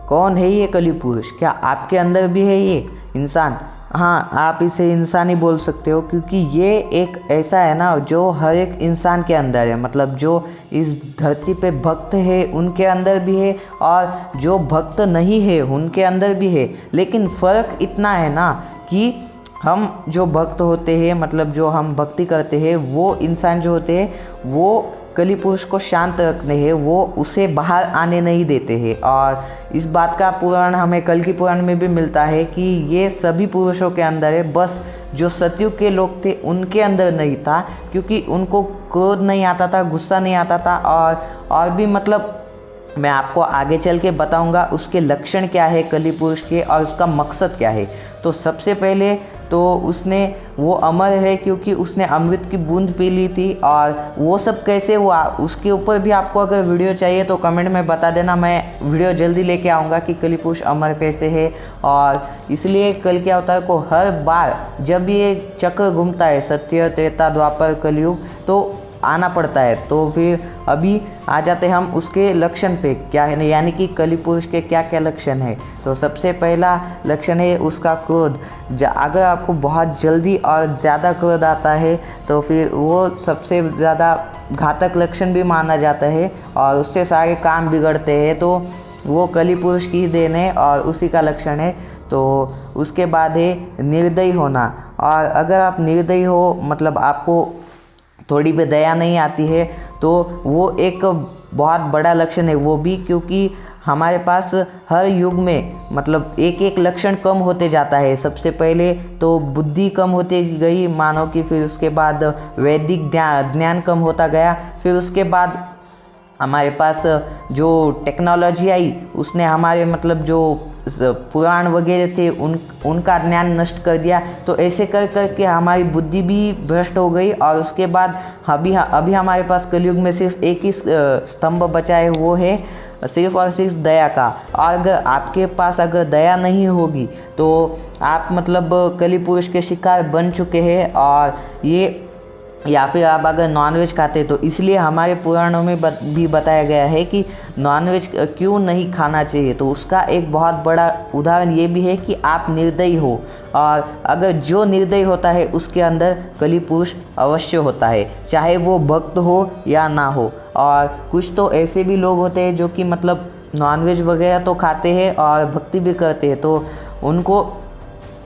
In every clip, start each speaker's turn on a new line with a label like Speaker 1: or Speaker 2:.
Speaker 1: कौन है ये कली पुरुष? क्या आपके अंदर भी है ये इंसान? हाँ, आप इसे इंसान ही बोल सकते हो, क्योंकि ये एक ऐसा है ना जो हर एक इंसान के अंदर है। मतलब जो इस धरती पे भक्त है उनके अंदर भी है, और जो भक्त नहीं है उनके अंदर भी है। लेकिन फ़र्क इतना है ना कि हम जो भक्त होते हैं, मतलब जो हम भक्ति करते हैं, वो इंसान जो होते हैं वो कली पुरुष को शांत रखते हैं, वो उसे बाहर आने नहीं देते हैं। और इस बात का पुराण हमें कल की पुराण में भी मिलता है कि ये सभी पुरुषों के अंदर है, बस जो सतयुग के लोग थे उनके अंदर नहीं था, क्योंकि उनको क्रोध नहीं आता था, गुस्सा नहीं आता था। और भी मतलब मैं आपको आगे चल के बताऊंगा उसके लक्षण क्या है कली पुरुष के, और उसका मकसद क्या है। तो सबसे पहले तो वो अमर है क्योंकि उसने अमृत की बूंद पी ली थी। और वो सब कैसे हुआ उसके ऊपर भी आपको अगर वीडियो चाहिए तो कमेंट में बता देना, मैं वीडियो जल्दी लेके आऊँगा कि कली पुरुष अमर कैसे है। और इसलिए कल के अवतार को हर बार जब ये चक्र घूमता है, सत्य, त्रेता, द्वापर, कलयुग, तो आना पड़ता है। तो फिर अभी आ जाते हम उसके लक्षण पे, क्या है, यानी कि कली पुरुष के क्या क्या लक्षण है। तो सबसे पहला लक्षण है उसका क्रोध। अगर आपको बहुत जल्दी और ज़्यादा क्रोध आता है तो फिर वो सबसे ज़्यादा घातक लक्षण भी माना जाता है, और उससे सारे काम बिगड़ते हैं। तो वो कली पुरुष की देन है और उसी का लक्षण है। तो उसके बाद है निर्दयी होना। और अगर आप निर्दयी हो, मतलब आपको थोड़ी भी दया नहीं आती है, तो वो एक बहुत बड़ा लक्षण है वो भी, क्योंकि हमारे पास हर युग में मतलब एक एक लक्षण कम होते जाता है। सबसे पहले तो बुद्धि कम होती गई मानव की, फिर उसके बाद वैदिक ज्ञान कम होता गया, फिर उसके बाद हमारे पास जो टेक्नोलॉजी आई उसने हमारे मतलब जो पुराण वगैरह थे उनका ज्ञान नष्ट कर दिया। तो ऐसे कर कर के हमारी बुद्धि भी भ्रष्ट हो गई। और उसके बाद अभी हमारे पास कलयुग में सिर्फ एक ही स्तंभ बचा है, वो है सिर्फ और सिर्फ दया का। और अगर आपके पास अगर दया नहीं होगी तो आप मतलब कली पुरुष के शिकार बन चुके हैं। और ये, या फिर आप अगर नॉनवेज खाते तो इसलिए हमारे पुराणों में भी बताया गया है कि नॉनवेज क्यों नहीं खाना चाहिए। तो उसका एक बहुत बड़ा उदाहरण ये भी है कि आप निर्दयी हो, और अगर जो निर्दयी होता है उसके अंदर कली पुरुष अवश्य होता है, चाहे वो भक्त हो या ना हो। और कुछ तो ऐसे भी लोग होते हैं जो कि मतलब नॉनवेज वगैरह तो खाते हैं और भक्ति भी करते हैं, तो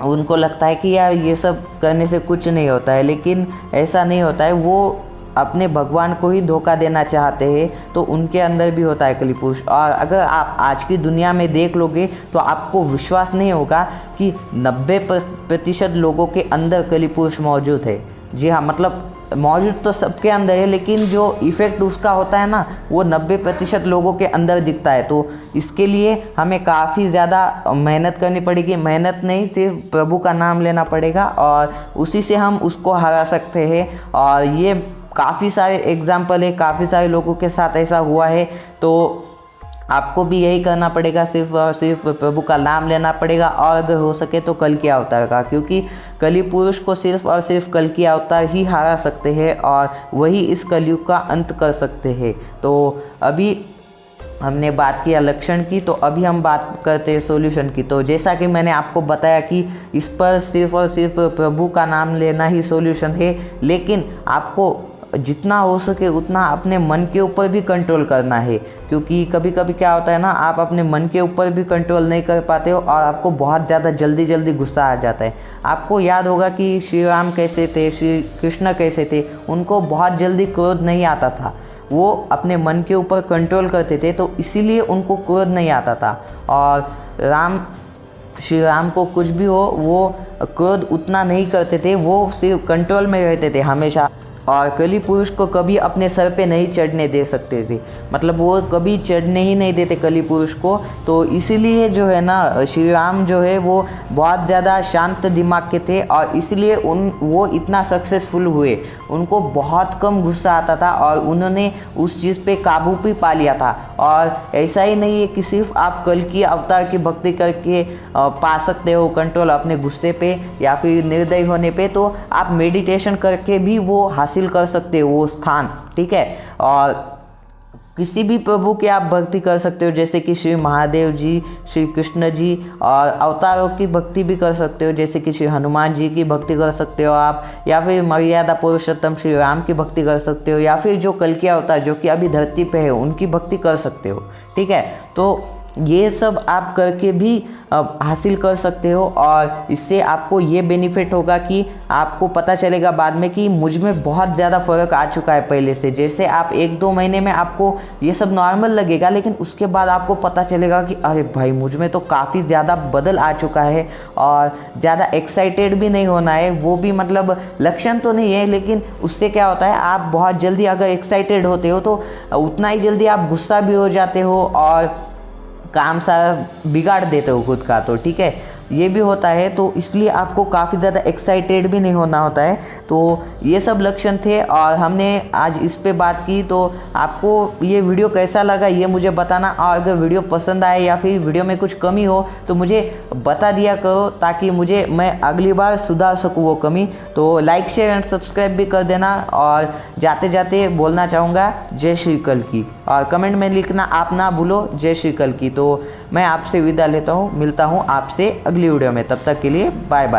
Speaker 1: उनको लगता है कि यार ये सब करने से कुछ नहीं होता है, लेकिन ऐसा नहीं होता है। वो अपने भगवान को ही धोखा देना चाहते हैं, तो उनके अंदर भी होता है कली पुरुष। और अगर आप आज की दुनिया में देख लोगे तो आपको विश्वास नहीं होगा कि 90% लोगों के अंदर कली पुरुष मौजूद है। जी हाँ, मतलब मौजूद तो सबके अंदर है, लेकिन जो इफ़ेक्ट उसका होता है ना, वो 90% लोगों के अंदर दिखता है। तो इसके लिए हमें काफ़ी ज़्यादा मेहनत करनी पड़ेगी। मेहनत नहीं, सिर्फ प्रभु का नाम लेना पड़ेगा, और उसी से हम उसको हरा सकते हैं। और ये काफ़ी सारे एग्जाम्पल है, काफ़ी सारे लोगों के साथ ऐसा हुआ है। तो आपको भी यही करना पड़ेगा, सिर्फ और सिर्फ प्रभु का नाम लेना पड़ेगा, और अगर हो सके तो कल की अवतार का, क्योंकि कली पुरुष को सिर्फ और सिर्फ कल की अवतार ही हरा सकते हैं, और वही इस कलयुग का अंत कर सकते हैं। तो अभी हमने बात किया लक्षण की, तो अभी हम बात करते हैं सॉल्यूशन की। तो जैसा कि मैंने आपको बताया कि इस पर सिर्फ और सिर्फ प्रभु का नाम लेना ही सॉल्यूशन है, लेकिन आपको जितना हो सके उतना अपने मन के ऊपर भी कंट्रोल करना है। क्योंकि कभी कभी क्या होता है ना, आप अपने मन के ऊपर भी कंट्रोल नहीं कर पाते हो, और आपको बहुत ज़्यादा जल्दी गुस्सा आ जाता है। आपको याद होगा कि श्री राम कैसे थे, श्री कृष्ण कैसे थे, उनको बहुत जल्दी क्रोध नहीं आता था। वो अपने मन के ऊपर कंट्रोल करते थे, तो इसीलिए उनको क्रोध नहीं आता था। और श्री राम को कुछ भी हो वो क्रोध उतना नहीं करते थे, वो सिर्फ कंट्रोल में रहते थे हमेशा। और कली पुरुष को कभी अपने सर पे नहीं चढ़ने दे सकते थे, मतलब वो कभी चढ़ने ही नहीं देते कली पुरुष को। तो इसीलिए जो है ना, श्री राम जो है वो बहुत ज़्यादा शांत दिमाग के थे, और इसलिए वो इतना सक्सेसफुल हुए। उनको बहुत कम गुस्सा आता था, और उन्होंने उस चीज़ पे काबू भी पा लिया था। और ऐसा ही नहीं है कि सिर्फ आप कल की अवतार की भक्ति करके पा सकते हो कंट्रोल अपने गुस्से पे या फिर निर्दयी होने पे, तो आप मेडिटेशन करके भी वो हासिल कर सकते हो वो स्थान, ठीक है। और किसी भी प्रभु की आप भक्ति कर सकते हो, जैसे कि श्री महादेव जी, श्री कृष्ण जी, और अवतारों की भक्ति भी कर सकते हो, जैसे कि श्री हनुमान जी की भक्ति कर सकते हो आप, या फिर मर्यादा पुरुषोत्तम श्री राम की भक्ति कर सकते हो, या फिर जो कल के अवतार जो कि अभी धरती पे है उनकी भक्ति कर सकते हो। ठीक है, तो ये सब आप करके भी हासिल कर सकते हो, और इससे आपको ये बेनिफिट होगा कि आपको पता चलेगा बाद में कि मुझ में बहुत ज़्यादा फ़र्क आ चुका है पहले से। जैसे आप 1-2 महीने में आपको ये सब नॉर्मल लगेगा, लेकिन उसके बाद आपको पता चलेगा कि अरे भाई मुझ में तो काफ़ी ज़्यादा बदल आ चुका है, और ज़्यादा एक्साइटेड भी नहीं होना है। वो भी मतलब लक्षण तो नहीं है, लेकिन उससे क्या होता है, आप बहुत जल्दी अगर एक्साइटेड होते हो तो उतना ही जल्दी आप गुस्सा भी हो जाते हो और काम सारा बिगाड़ देते हो खुद का। तो ठीक है, ये भी होता है, तो इसलिए आपको काफ़ी ज़्यादा एक्साइटेड भी नहीं होना होता है। तो ये सब लक्षण थे और हमने आज इस पे बात की। तो आपको ये वीडियो कैसा लगा ये मुझे बताना, और अगर वीडियो पसंद आए या फिर वीडियो में कुछ कमी हो तो मुझे बता दिया करो, ताकि मैं अगली बार सुधार सकूँ वो कमी। तो लाइक शेयर एंड सब्सक्राइब भी कर देना, और जाते जाते बोलना चाहूँगा जय श्री कल की, और कमेंट में लिखना आप ना भूलो जय श्री कल की। तो मैं आपसे विदा लेता हूँ, मिलता हूँ आपसे अगली वीडियो में, तब तक के लिए बाय बाय।